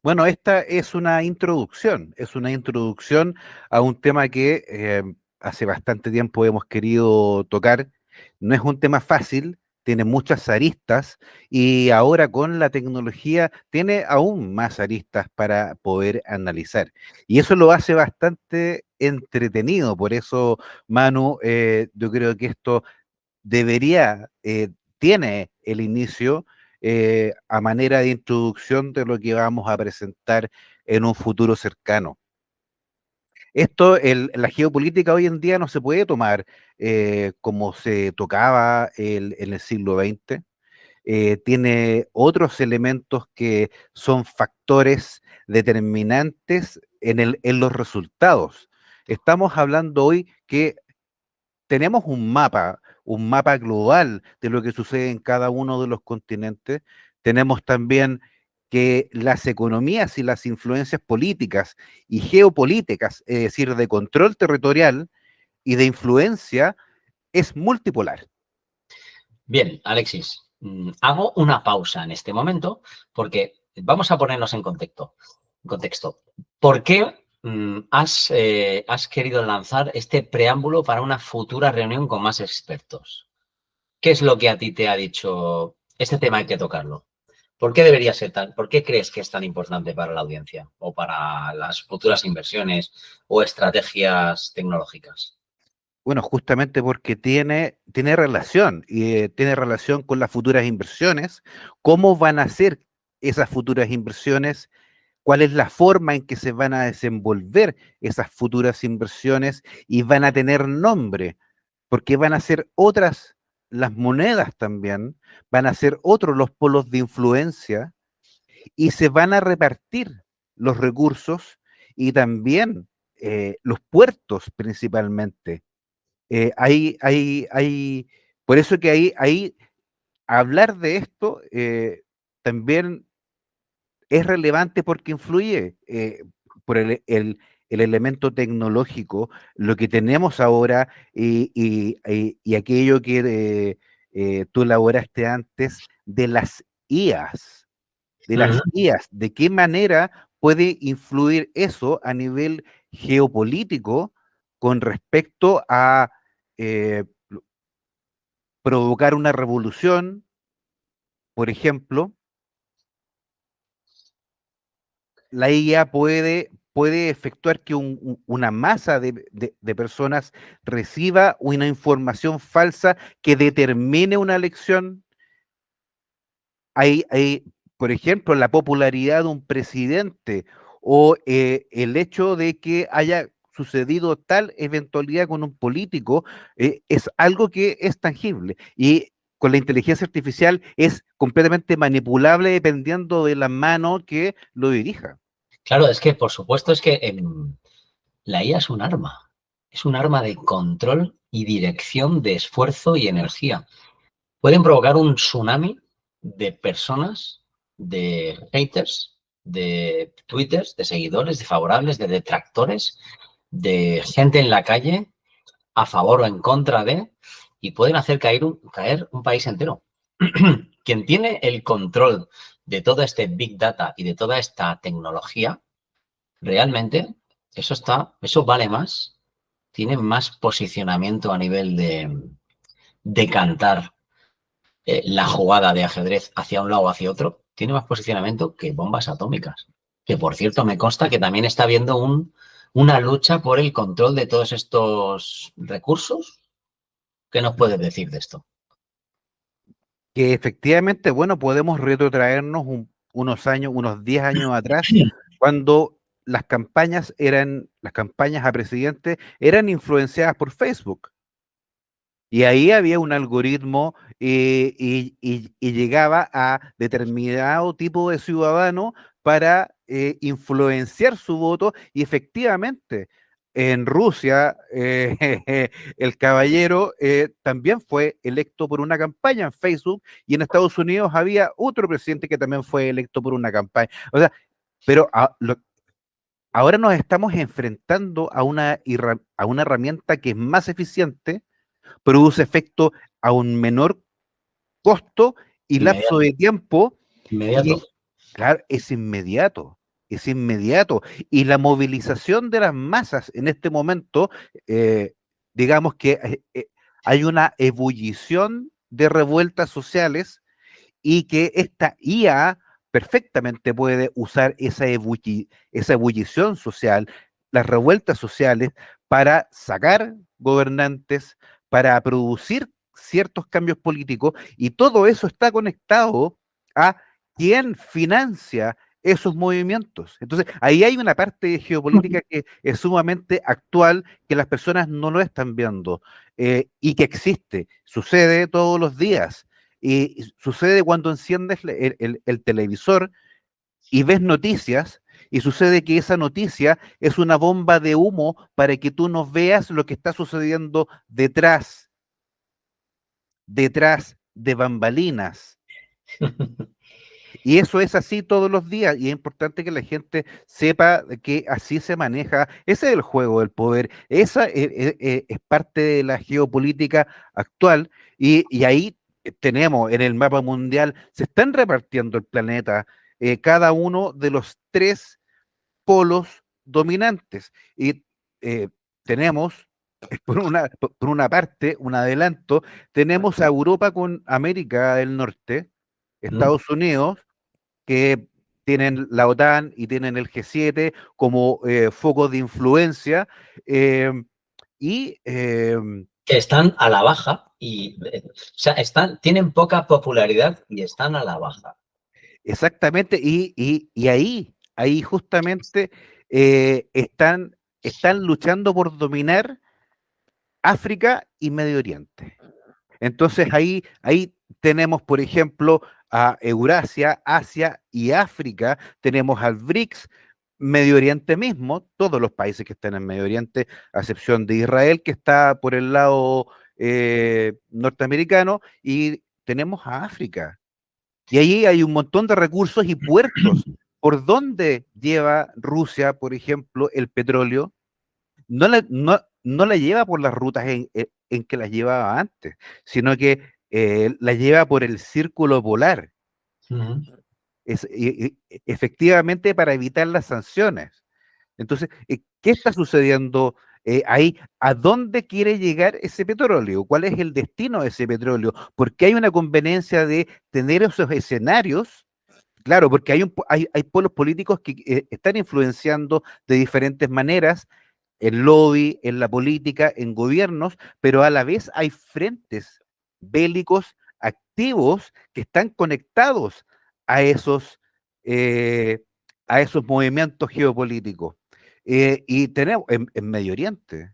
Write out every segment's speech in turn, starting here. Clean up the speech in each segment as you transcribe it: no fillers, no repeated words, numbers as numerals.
Bueno, esta es una introducción a un tema que hace bastante tiempo hemos querido tocar. No es un tema fácil, tiene muchas aristas y ahora con la tecnología tiene aún más aristas para poder analizar. Y eso lo hace bastante entretenido. Por eso, Manu, yo creo que esto debería, tiene el inicio a manera de introducción de lo que vamos a presentar en un futuro cercano. Esto, la geopolítica hoy en día no se puede tomar como se tocaba en el siglo XX. Tiene otros elementos que son factores determinantes en los resultados. Estamos hablando hoy que tenemos un mapa global de lo que sucede en cada uno de los continentes. Tenemos también que las economías y las influencias políticas y geopolíticas, es decir, de control territorial y de influencia, es multipolar. Bien, Alexis, hago una pausa en este momento porque vamos a ponernos en contexto. ¿Por qué has querido lanzar este preámbulo para una futura reunión con más expertos? ¿Qué es lo que a ti te ha dicho este tema hay que tocarlo? ¿Por qué debería ser tan? ¿Por qué crees que es tan importante para la audiencia o para las futuras inversiones o estrategias tecnológicas? Bueno, justamente porque tiene relación, y tiene relación con las futuras inversiones, cómo van a ser esas futuras inversiones, cuál es la forma en que se van a desenvolver esas futuras inversiones y van a tener nombre, porque van a ser otras las monedas también, van a ser otros los polos de influencia y se van a repartir los recursos y también los puertos principalmente. Por eso que ahí hablar de esto también es relevante porque influye por el elemento tecnológico, lo que tenemos ahora y aquello que tú elaboraste antes de las IAs, de qué manera puede influir eso a nivel geopolítico con respecto a eh, provocar una revolución, por ejemplo. La IA puede efectuar que una masa de personas reciba una información falsa que determine una elección. Por ejemplo, la popularidad de un presidente o el hecho de que haya sucedido tal eventualidad con un político, es algo que es tangible. Y con la inteligencia artificial es completamente manipulable dependiendo de la mano que lo dirija. Claro, es que por supuesto es que la IA es un arma de control y dirección de esfuerzo y energía. Pueden provocar un tsunami de personas, de haters, de twitters, de seguidores, de favorables, de detractores, de gente en la calle a favor o en contra de, y pueden hacer caer un país entero. Quien tiene el control de todo este Big Data y de toda esta tecnología, realmente eso vale más, tiene más posicionamiento a nivel de cantar la jugada de ajedrez hacia un lado o hacia otro, tiene más posicionamiento que bombas atómicas. Que por cierto, me consta que también está habiendo una lucha por el control de todos estos recursos. ¿Qué nos puedes decir de esto? Que efectivamente, bueno, podemos retrotraernos unos años, unos 10 años atrás, cuando las campañas a presidente eran influenciadas por Facebook. Y ahí había un algoritmo y llegaba a determinado tipo de ciudadano para influenciar su voto y efectivamente en Rusia el caballero también fue electo por una campaña en Facebook y en Estados Unidos había otro presidente que también fue electo por una campaña. O sea, pero ahora nos estamos enfrentando a una herramienta que es más eficiente, produce efecto a un menor costo y lapso Inmediato, de tiempo inmediato. y, claro, es inmediato. es inmediato. Y la movilización de las masas en este momento, digamos que hay una ebullición de revueltas sociales y que esta IA perfectamente puede usar esa ebullición social, las revueltas sociales, para sacar gobernantes, para producir ciertos cambios políticos, y todo eso está conectado a quién financia esos movimientos. Entonces, ahí hay una parte de geopolítica que es sumamente actual, que las personas no lo están viendo, y que existe, sucede todos los días. Y sucede cuando enciendes el televisor y ves noticias, y sucede que esa noticia es una bomba de humo para que tú no veas lo que está sucediendo detrás de bambalinas. Y eso es así todos los días, y es importante que la gente sepa que así se maneja. Ese es el juego del poder, esa es parte de la geopolítica actual, y ahí tenemos en el mapa mundial, se están repartiendo el planeta, cada uno de los tres polos dominantes, y tenemos, por una parte, un adelanto, tenemos a Europa con América del Norte, Estados Unidos, que tienen la OTAN y tienen el G7 como focos de influencia, eh, y Que están a la baja o sea, tienen poca popularidad y están a la baja. exactamente, y ahí justamente están luchando por dominar África y Medio Oriente. Entonces ahí tenemos, por ejemplo, a Eurasia, Asia y África, tenemos al BRICS, Medio Oriente mismo, todos los países que están en Medio Oriente, a excepción de Israel, que está por el lado norteamericano, y tenemos a África. Y ahí hay un montón de recursos y puertos. ¿Por dónde lleva Rusia, por ejemplo, el petróleo? No la lleva por las rutas en que las llevaba antes, sino que la lleva por el círculo polar, efectivamente para evitar las sanciones. Entonces, ¿qué está sucediendo ahí? ¿A dónde quiere llegar ese petróleo? ¿Cuál es el destino de ese petróleo? Porque hay una conveniencia de tener esos escenarios. Claro, porque hay polos políticos que están influenciando de diferentes maneras en lobby, en la política, en gobiernos, pero a la vez hay frentes bélicos activos que están conectados a esos, eh, a esos movimientos geopolíticos. Y tenemos en Medio Oriente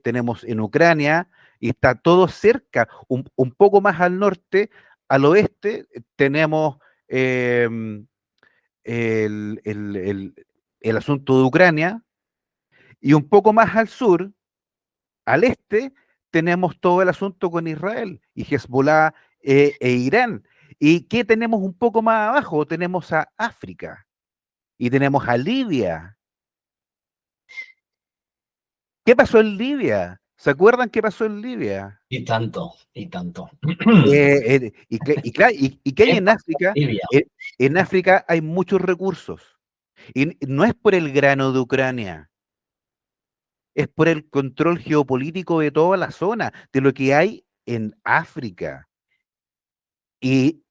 tenemos en Ucrania, y está todo cerca, un poco más al norte, al oeste, tenemos em, el asunto de Ucrania, y un poco más al sur, al este, tenemos todo el asunto con Israel y Hezbollah, e Irán. ¿Y qué tenemos un poco más abajo? Tenemos a África y tenemos a Libia. ¿Qué pasó en Libia? ¿Se acuerdan qué pasó en Libia? Y tanto, y tanto. ¿Y qué hay ¿Qué en pasa, África? Libia? En África hay muchos recursos. Y no es por el grano de Ucrania, es por el control geopolítico de toda la zona, de lo que hay en África. Y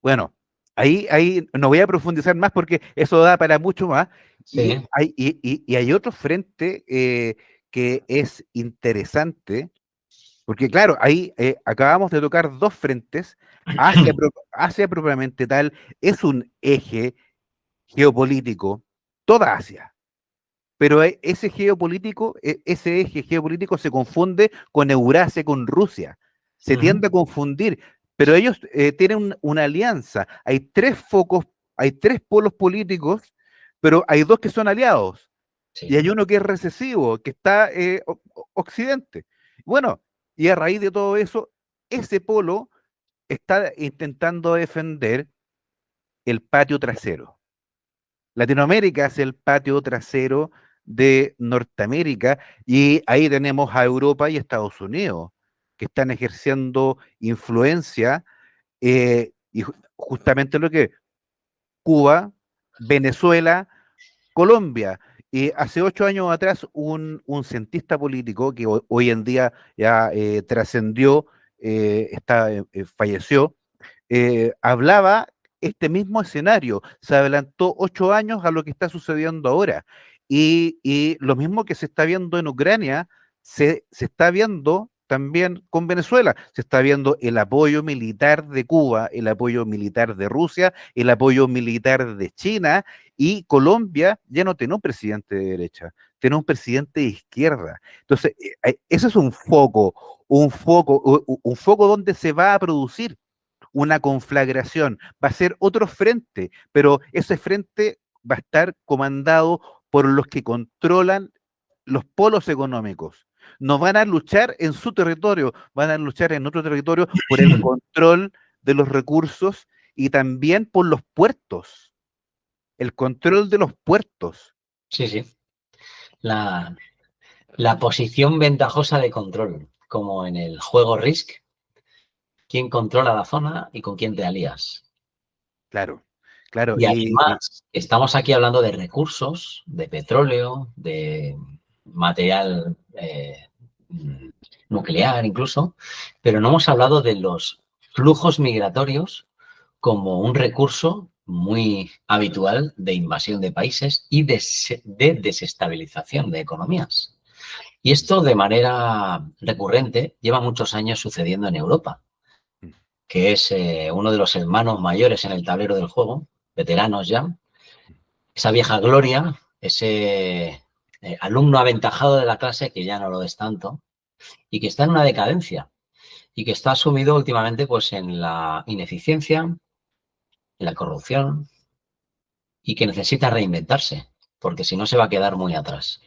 bueno, ahí no voy a profundizar más porque eso da para mucho más. Y Sí. hay otro frente que es interesante, porque claro, ahí acabamos de tocar dos frentes. Asia propiamente tal es un eje geopolítico, toda Asia. Pero ese eje geopolítico se confunde con Eurasia, con Rusia. Se tiende a confundir, pero ellos tienen una alianza. Hay tres polos políticos, pero hay dos que son aliados. Y Sí. hay uno que es recesivo, que está Occidente. Bueno, y a raíz de todo eso, ese polo está intentando defender el patio trasero. Latinoamérica es el patio trasero de Norteamérica, y ahí tenemos a Europa y Estados Unidos que están ejerciendo influencia, y justamente lo que Cuba, Venezuela, Colombia. Y hace 8 años atrás, un cientista político que hoy en día ya trascendió, falleció, hablaba este mismo escenario, se adelantó 8 años a lo que está sucediendo ahora. Y lo mismo que se está viendo en Ucrania, se está viendo también con Venezuela. Se está viendo el apoyo militar de Cuba, el apoyo militar de Rusia, el apoyo militar de China, y Colombia ya no tiene un presidente de derecha, tiene un presidente de izquierda. Entonces, ese es un foco donde se va a producir una conflagración, va a ser otro frente, pero ese frente va a estar comandado por los que controlan los polos económicos. No van a luchar en su territorio, van a luchar en otro territorio por el control de los recursos y también por los puertos, el control de los puertos. Sí, sí. La posición ventajosa de control, como en el juego Risk, quién controla la zona y con quién te alías. Claro, claro. Y además, estamos aquí hablando de recursos, de petróleo, de material nuclear incluso, pero no hemos hablado de los flujos migratorios como un recurso muy habitual de invasión de países y de desestabilización de economías. Y esto de manera recurrente lleva muchos años sucediendo en Europa, que es uno de los hermanos mayores en el tablero del juego, veteranos ya, esa vieja gloria, ese alumno aventajado de la clase que ya no lo es tanto y que está en una decadencia y que está sumido últimamente pues en la ineficiencia, en la corrupción y que necesita reinventarse, porque si no se va a quedar muy atrás.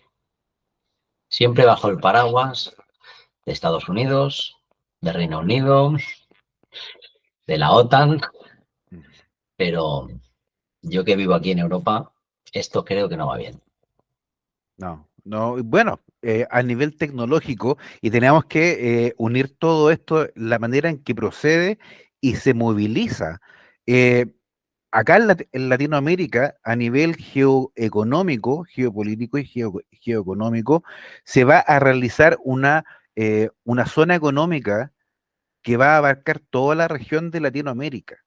Siempre bajo el paraguas de Estados Unidos, de Reino Unido, de la OTAN, pero yo que vivo aquí en Europa, esto creo que no va bien. No, no, bueno, a nivel tecnológico, y tenemos que unir todo esto, la manera en que procede y se moviliza. Eh, Acá en Latinoamérica, a nivel geoeconómico, geopolítico y geoeconómico, se va a realizar una zona económica que va a abarcar toda la región de Latinoamérica.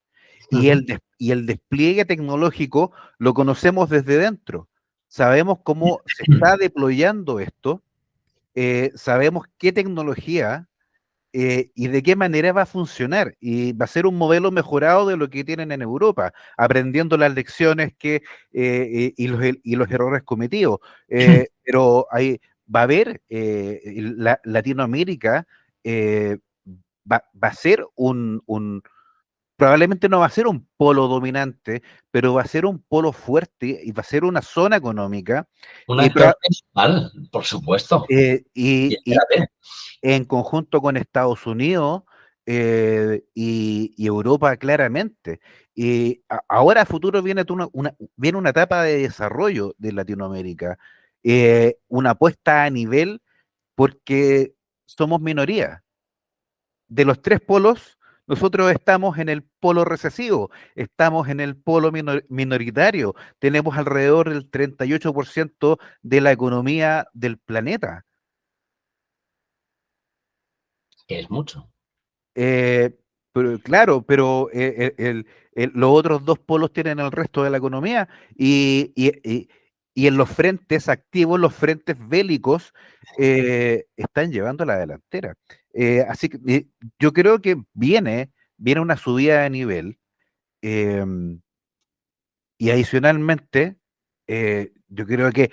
Y el despliegue tecnológico lo conocemos desde dentro. Sabemos cómo se está deployando esto, sabemos qué tecnología y de qué manera va a funcionar. Y va a ser un modelo mejorado de lo que tienen en Europa, aprendiendo las lecciones y los errores cometidos. Pero va a haber, Latinoamérica eh, va a ser probablemente no va a ser un polo dominante, pero va a ser un polo fuerte y va a ser una zona económica. Un Y, actor principal, por supuesto. y en conjunto con Estados Unidos y Europa claramente. Y ahora a futuro viene una etapa de desarrollo de Latinoamérica, una puesta a nivel porque somos minoría. De los tres polos, nosotros estamos en el polo recesivo, estamos en el polo minoritario, tenemos alrededor del 38% de la economía del planeta. Que es mucho. Eh, pero, claro, pero los otros dos polos tienen el resto de la economía y en los frentes activos, los frentes bélicos, están llevando la delantera. Así que yo creo que viene una subida de nivel em, y adicionalmente, yo creo que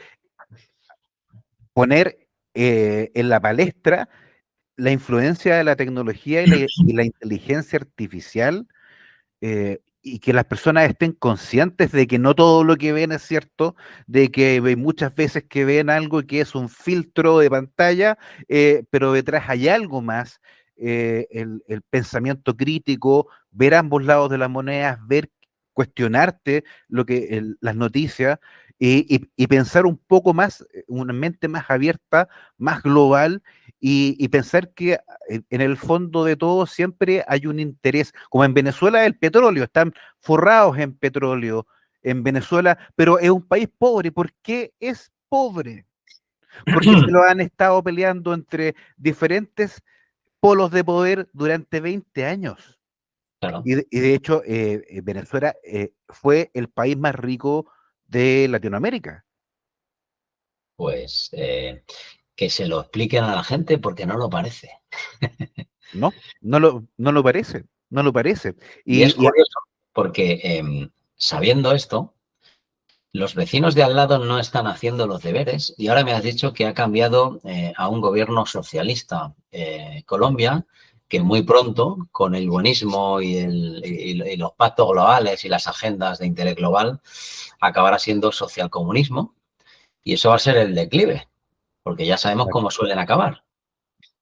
poner en la palestra la influencia de la tecnología y la inteligencia artificial, y que las personas estén conscientes de que no todo lo que ven es cierto, de que hay muchas veces que ven algo que es un filtro de pantalla, pero detrás hay algo más, el pensamiento crítico, ver ambos lados de las monedas, cuestionarte las noticias y pensar un poco más, una mente más abierta, más global y pensar que en el fondo de todo siempre hay un interés, como en Venezuela el petróleo, están forrados en petróleo, en Venezuela, pero es un país pobre. ¿Por qué es pobre? Porque se lo han estado peleando entre diferentes polos de poder durante 20 años. Claro, Y de hecho, Venezuela fue el país más rico de Latinoamérica. pues que se lo expliquen a la gente porque no lo parece. No, no lo parece, no lo parece. Y es Y curioso porque sabiendo esto, los vecinos de al lado no están haciendo los deberes y ahora me has dicho que ha cambiado a un gobierno socialista Colombia, que muy pronto, con el buenismo y los pactos globales y las agendas de interés global, acabará siendo socialcomunismo y eso va a ser el declive, porque ya sabemos cómo suelen acabar.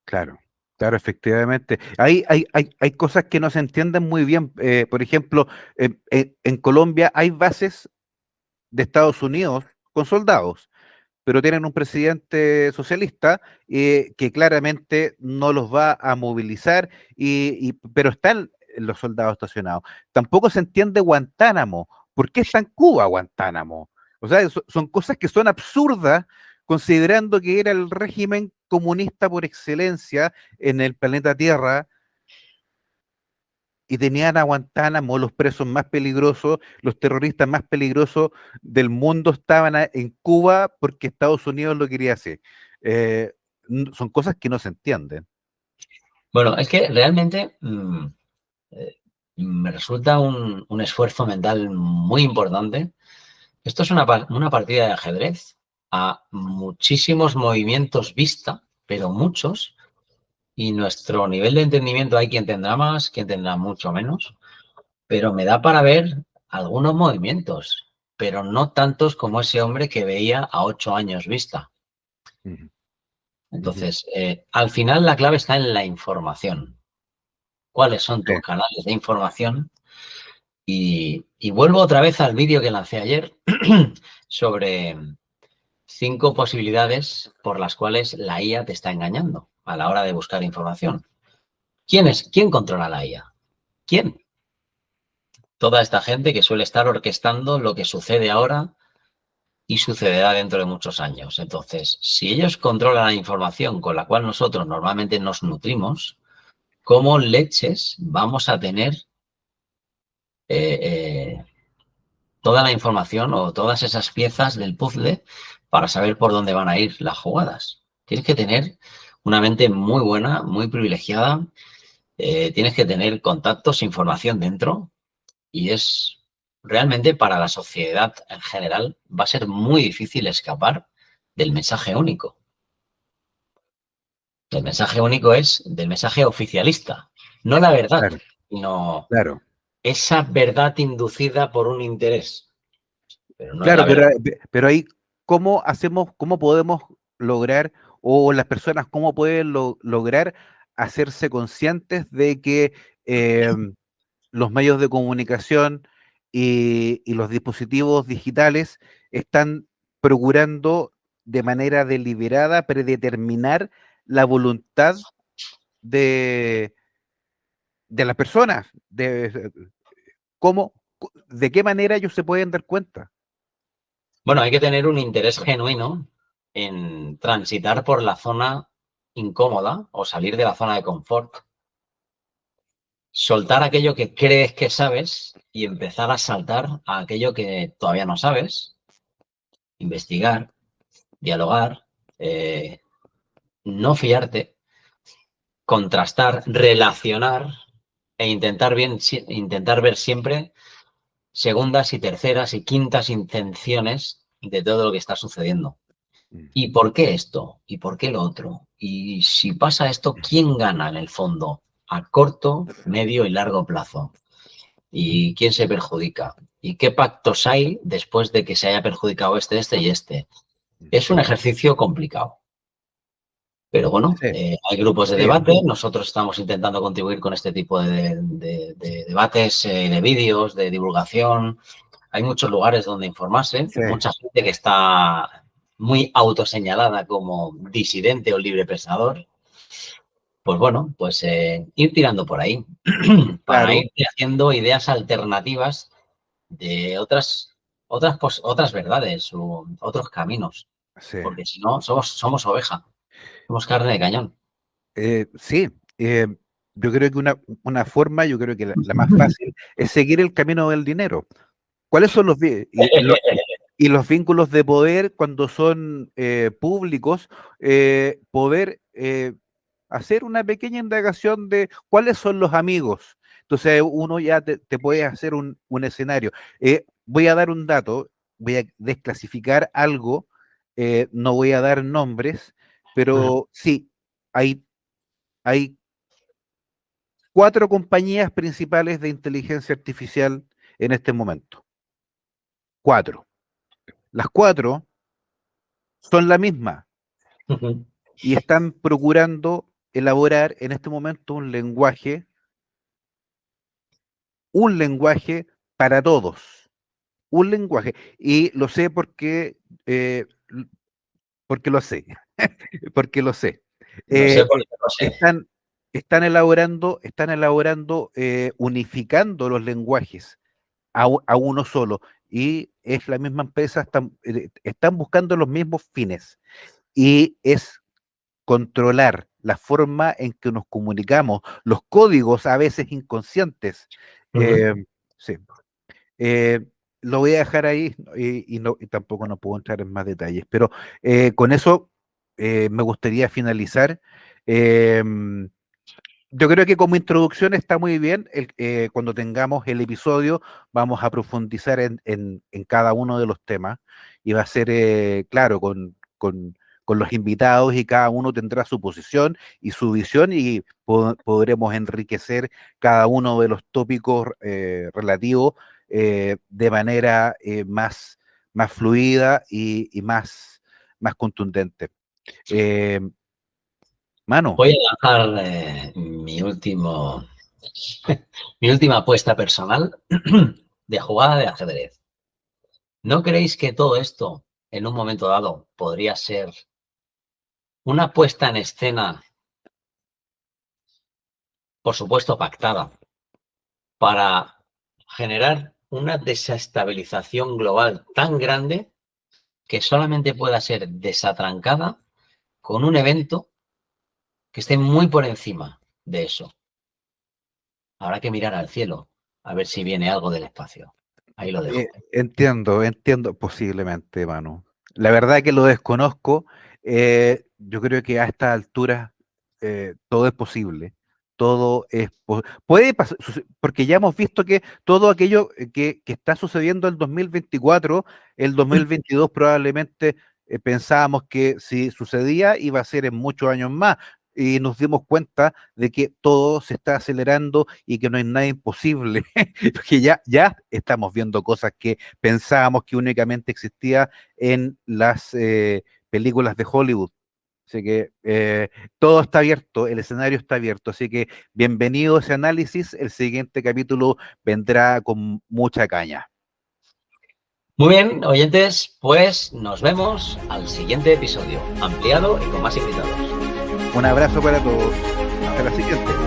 claro, claro, efectivamente. Hay cosas que no se entienden muy bien. Por ejemplo, en Colombia hay bases de Estados Unidos con soldados, pero tienen un presidente socialista que claramente no los va a movilizar, pero están los soldados estacionados. Tampoco se entiende Guantánamo. ¿Por qué está en Cuba Guantánamo? O sea, son cosas que son absurdas considerando que era el régimen comunista por excelencia en el planeta Tierra y tenían a Guantánamo, los presos más peligrosos, los terroristas más peligrosos del mundo estaban en Cuba porque Estados Unidos lo quería hacer. Eh, Son cosas que no se entienden. Bueno, es que realmente eh, me resulta un esfuerzo mental muy importante. Esto es una partida de ajedrez a muchísimos movimientos vista, pero muchos, y nuestro nivel de entendimiento hay quien tendrá más, quien tendrá mucho menos, pero me da para ver algunos movimientos, pero no tantos como ese hombre que veía a 8 años vista. Ujú, ujú. Entonces, al final la clave está en la información. ¿Cuáles son Sí, tus canales de información? Y vuelvo otra vez al vídeo que lancé ayer sobre 5 posibilidades por las cuales la IA te está engañando a la hora de buscar información. ¿Quién controla la IA? ¿Quién? Toda esta gente que suele estar orquestando lo que sucede ahora y sucederá dentro de muchos años. Entonces, si ellos controlan la información con la cual nosotros normalmente nos nutrimos, ¿cómo leches vamos a tener eh, eh, toda la información o todas esas piezas del puzzle para saber por dónde van a ir las jugadas? Tienes que tener una mente muy buena, muy privilegiada, tienes que tener contactos, información dentro y es realmente para la sociedad en general va a ser muy difícil escapar del mensaje único. El mensaje único es del mensaje oficialista, no la verdad, claro, sino claro. esa verdad inducida por un interés, pero no es la Claro, verdad. pero ahí, ¿cómo hacemos, cómo podemos lograr, o las personas, cómo pueden lograr hacerse conscientes de que los medios de comunicación y los dispositivos digitales están procurando de manera deliberada predeterminar la voluntad de, de las personas, de qué manera ellos se pueden dar cuenta? Bueno, hay que tener un interés genuino en transitar por la zona incómoda o salir de la zona de confort, soltar aquello que crees que sabes y empezar a saltar a aquello que todavía no sabes, investigar, dialogar, no fiarte, contrastar, relacionar e intentar ver siempre segundas y terceras y quintas intenciones de todo lo que está sucediendo. Mm. ¿Y por qué esto? ¿Y por qué lo otro? Y si pasa esto, ¿quién gana en el fondo? A corto, medio y largo plazo. ¿Y quién se perjudica? ¿Y qué pactos hay después de que se haya perjudicado este y este? Es un ejercicio complicado. Pero bueno, Sí, hay grupos de sí, debate. Nosotros estamos intentando contribuir con este tipo de debates, de vídeos, de divulgación. Hay muchos lugares donde informarse. sí. Mucha gente que está muy autoseñalada como disidente o libre pensador. Pues bueno, pues ir tirando por ahí para Claro, ir haciendo ideas alternativas de otras. otras verdades u otros caminos. Sí. Porque si no, somos oveja, somos carne de cañón. Sí, yo creo que una forma, yo creo que la más fácil es seguir el camino del dinero. ¿Cuáles son y los vínculos de poder cuando son públicos? Poder hacer una pequeña indagación de cuáles son los amigos. Entonces uno ya te puede hacer un escenario. Voy a dar un dato, voy a desclasificar algo, no voy a dar nombres, pero sí, hay 4 compañías principales de inteligencia artificial en este momento. 4. Las 4 son la misma y están procurando elaborar en este momento un lenguaje para todos, un lenguaje. Y lo sé porque lo sé, porque lo sé. Lo sé porque lo sé. Están elaborando, unificando los lenguajes a uno solo. Y es la misma empresa, están buscando los mismos fines. Y es controlar la forma en que nos comunicamos, los códigos a veces inconscientes. Eh, sí. Eh, lo voy a dejar ahí y tampoco no puedo entrar en más detalles, pero con eso me gustaría finalizar. Em, yo creo que como introducción está muy bien. Cuando tengamos el episodio vamos a profundizar en cada uno de los temas y va a ser, claro, con los invitados y cada uno tendrá su posición y su visión y podremos enriquecer cada uno de los tópicos relativos de manera más fluida y más contundente. Eh, Mano. Voy a lanzar mi última apuesta personal de jugada de ajedrez. ¿No creéis que todo esto, en un momento dado, podría ser una puesta en escena, por supuesto pactada, para generar una desestabilización global tan grande que solamente pueda ser desatrancada con un evento que esté muy por encima de eso? Habrá que mirar al cielo a ver si viene algo del espacio. Ahí lo dejo. Entiendo posiblemente, Manu. La verdad que lo desconozco. Yo creo que a esta altura todo es posible. Puede pasar, porque ya hemos visto que todo aquello que está sucediendo en el 2024, el 2022 probablemente pensábamos que si sucedía iba a ser en muchos años más. Y nos dimos cuenta de que todo se está acelerando y que no hay nada imposible, porque ya estamos viendo cosas que pensábamos que únicamente existía en las películas de Hollywood. Así que todo está abierto, el escenario está abierto. Así que bienvenido a ese análisis. El siguiente capítulo vendrá con mucha caña. Muy bien, oyentes, pues nos vemos al siguiente episodio, ampliado y con más invitados. Un abrazo para todos. Hasta la siguiente.